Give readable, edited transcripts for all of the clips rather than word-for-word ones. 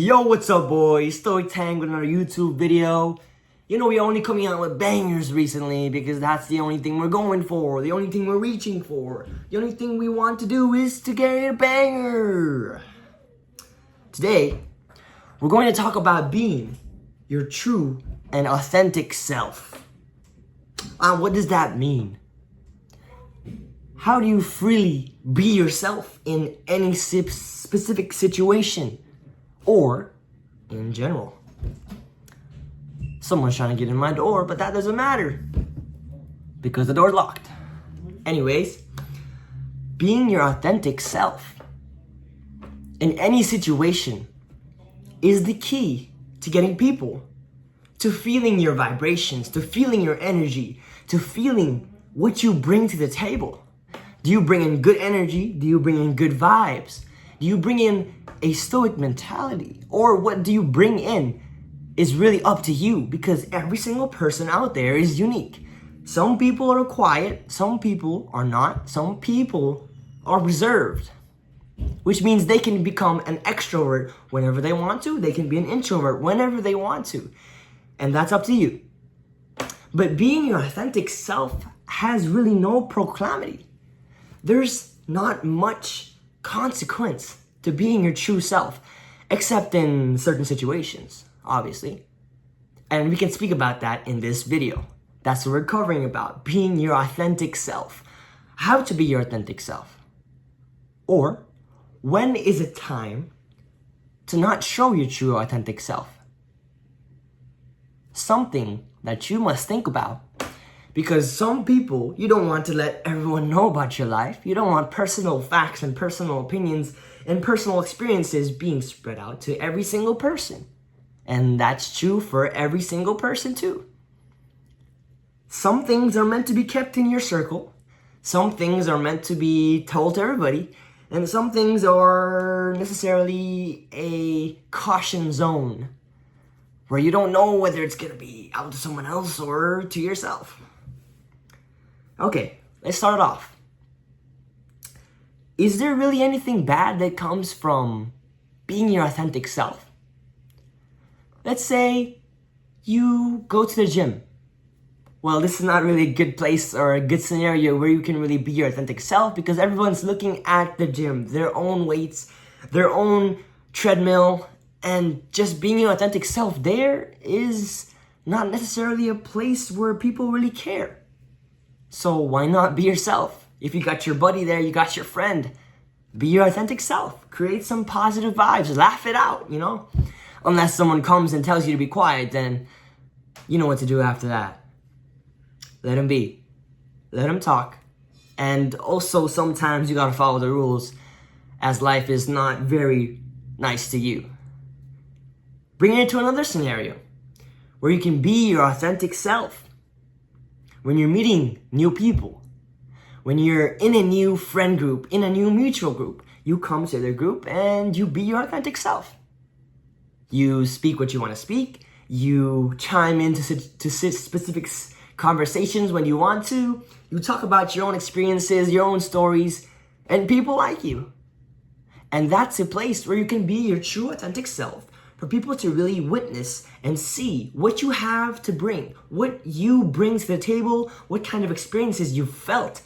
Yo, what's up, boys? Storytang with another YouTube video. You know, we're only coming out with bangers recently because that's the only thing we're going for, the only thing we're reaching for. The only thing we want to do is to get a banger. Today, we're going to talk about being your true and authentic self. What does that mean? How do you freely be yourself in any specific situation? Or in general. Someone's trying to get in my door, but that doesn't matter because the door's locked. Anyways, being your authentic self in any situation is the key to getting people, to feeling your vibrations, to feeling your energy, to feeling what you bring to the table. Do you bring in good energy? Do you bring in good vibes? Do you bring in a stoic mentality? Or what do you bring in is really up to you, because every single person out there is unique. Some people are quiet, some people are not, some people are reserved, which means they can become an extrovert whenever they want to, they can be an introvert whenever they want to, and that's up to you. But being your authentic self has really no proclivity. There's not much consequence to being your true self, except in certain situations, obviously. And we can speak about that in this video. That's what we're covering about, being your authentic self. How to be your authentic self. Or, when is it time to not show your true authentic self? Something that you must think about. Because some people, you don't want to let everyone know about your life. You don't want personal facts and personal opinions and personal experiences being spread out to every single person. And that's true for every single person too. Some things are meant to be kept in your circle. Some things are meant to be told to everybody. And some things are necessarily a caution zone where you don't know whether it's going to be out to someone else or to yourself. Okay, let's start off. Is there really anything bad that comes from being your authentic self? Let's say you go to the gym. Well, this is not really a good place or a good scenario where you can really be your authentic self, because everyone's looking at the gym, their own weights, their own treadmill, and just being your authentic self there is not necessarily a place where people really care. So why not be yourself? If you got your buddy there, you got your friend, be your authentic self. Create some positive vibes, laugh it out, you know? Unless someone comes and tells you to be quiet, then you know what to do after that. Let them be. Let them talk. And also sometimes you gotta follow the rules, as life is not very nice to you. Bring it to another scenario where you can be your authentic self. When you're meeting new people, when you're in a new friend group, in a new mutual group, you come to their group and you be your authentic self. You speak what you want to speak. You chime into specific conversations when you want to. You talk about your own experiences, your own stories, and people like you. And that's a place where you can be your true authentic self, for people to really witness and see what you have to bring, what you bring to the table, what kind of experiences you've felt,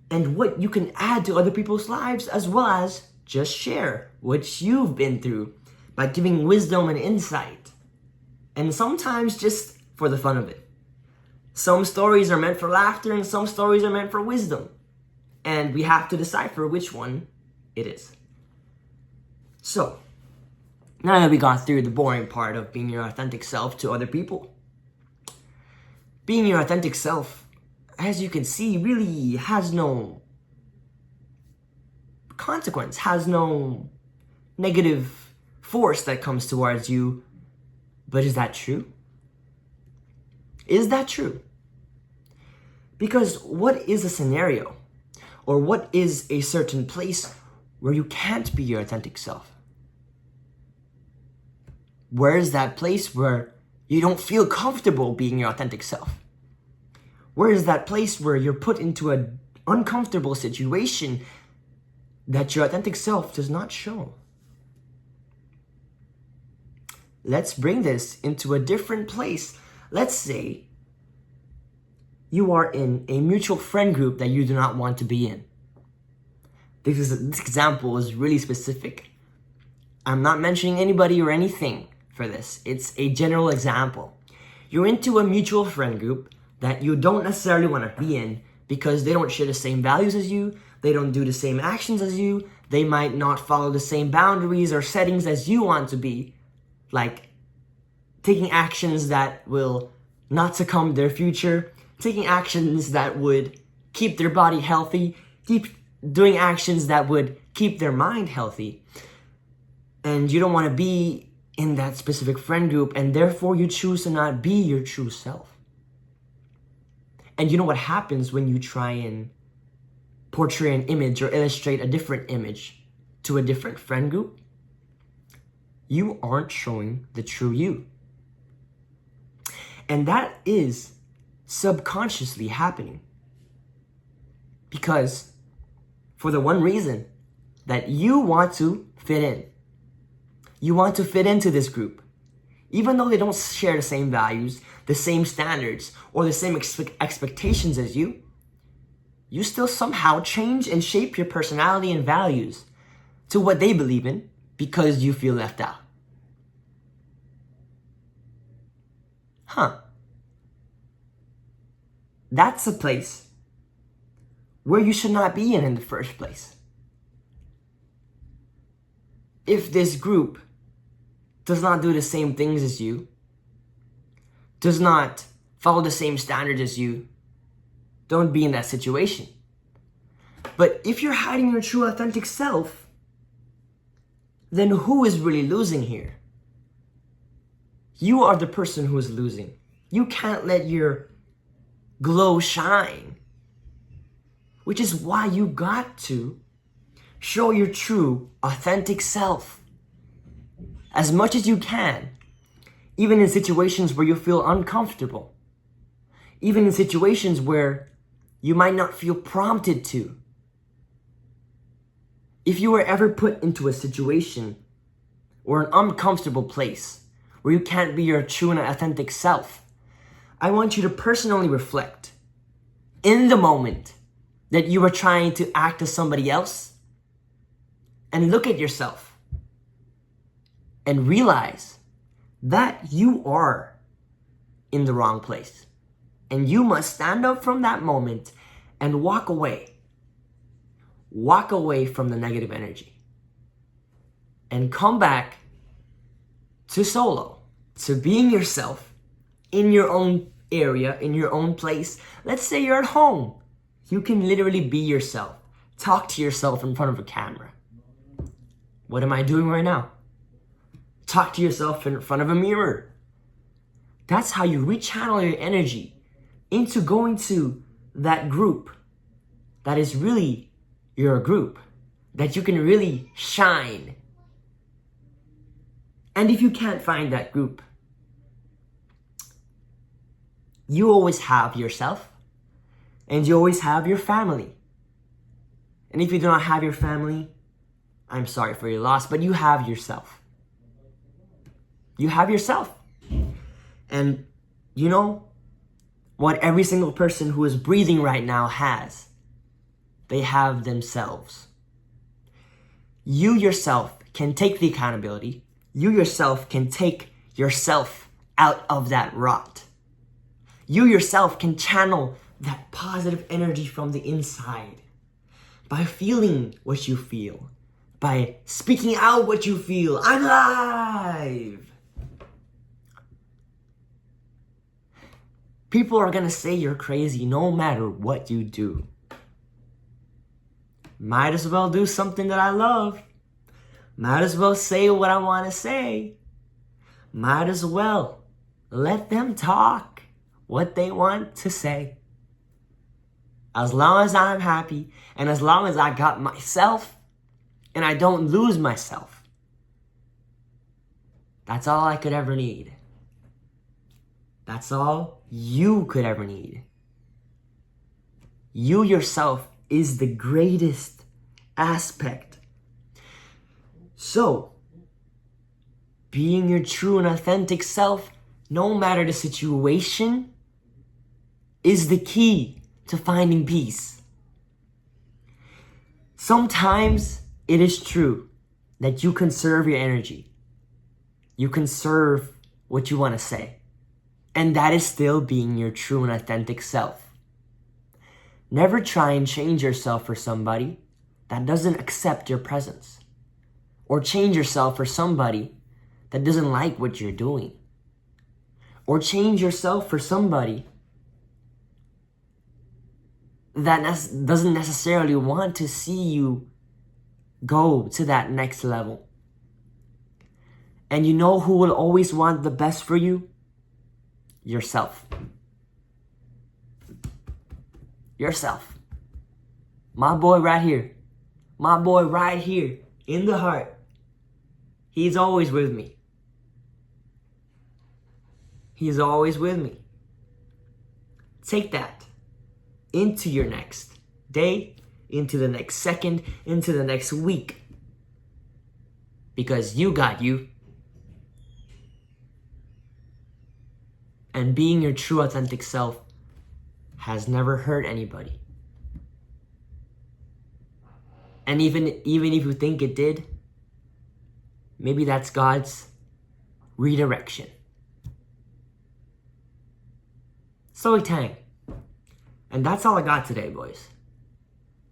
and what you can add to other people's lives, as well as just share what you've been through by giving wisdom and insight. And sometimes just for the fun of it. Some stories are meant for laughter and some stories are meant for wisdom. And we have to decipher which one it is. So, now that we got through the boring part of being your authentic self to other people, being your authentic self, as you can see, really has no consequence, has no negative force that comes towards you. But is that true? Is that true? Because what is a scenario, or what is a certain place where you can't be your authentic self? Where is that place where you don't feel comfortable being your authentic self? Where is that place where you're put into an uncomfortable situation that your authentic self does not show? let's bring this into a different place. Let's say you are in a mutual friend group that you do not want to be in. This example is really specific. I'm not mentioning anybody or anything for this. It's a general example. You're into a mutual friend group that you don't necessarily want to be in because they don't share the same values as you, they don't do the same actions as you, they might not follow the same boundaries or settings as you want to be, like taking actions that will not succumb to their future, taking actions that would keep their body healthy, keep doing actions that would keep their mind healthy. And you don't want to be in that specific friend group, and therefore you choose to not be your true self. And you know what happens when you try and portray an image or illustrate a different image to a different friend group? You aren't showing the true you. And that is subconsciously happening. Because for the one reason that you want to fit in. You want to fit into this group. Even though they don't share the same values, the same standards, or the same expectations as you, you still somehow change and shape your personality and values to what they believe in because you feel left out. That's a place where you should not be in the first place. If this group does not do the same things as you, does not follow the same standards as you, don't be in that situation. But if you're hiding your true authentic self, then who is really losing here? You are the person who is losing. You can't let your glow shine, which is why you got to show your true authentic self as much as you can, even in situations where you feel uncomfortable, even in situations where you might not feel prompted to. If you were ever put into a situation or an uncomfortable place where you can't be your true and authentic self, I want you to personally reflect in the moment that you were trying to act as somebody else, and look at yourself and realize that you are in the wrong place. And you must stand up from that moment and walk away. Walk away from the negative energy. And come back to solo, to being yourself in your own area, in your own place. Let's say you're at home. You can literally be yourself. Talk to yourself in front of a camera. What am I doing right now? Talk to yourself in front of a mirror. That's how you rechannel your energy into going to that group that is really your group, that you can really shine. And if you can't find that group, you always have yourself, and you always have your family. And if you do not have your family, I'm sorry for your loss, but you have yourself. You have yourself. And you know what every single person who is breathing right now has? They have themselves. You yourself can take the accountability. You yourself can take yourself out of that rot. You yourself can channel that positive energy from the inside by feeling what you feel, by speaking out what you feel. I'm alive. People are gonna say you're crazy no matter what you do. Might as well do something that I love. Might as well say what I want to say. Might as well let them talk what they want to say. As long as I'm happy and as long as I got myself and I don't lose myself, that's all I could ever need. That's all you could ever need. You yourself is the greatest aspect. So, being your true and authentic self, no matter the situation, is the key to finding peace. Sometimes it is true that you conserve your energy. You conserve what you want to say. And that is still being your true and authentic self. Never try and change yourself for somebody that doesn't accept your presence. Or change yourself for somebody that doesn't like what you're doing. Or change yourself for somebody that doesn't necessarily want to see you go to that next level. And you know who will always want the best for you? Yourself. Yourself. My boy right here. My boy right here in the heart. He's always with me. He's always with me. Take that into your next day, into the next second, into the next week. Because you got you. And being your true authentic self has never hurt anybody. And even if you think it did, maybe that's God's redirection. Soy Tang. And that's all I got today, boys.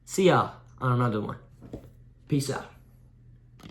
See y'all on another one. Peace out.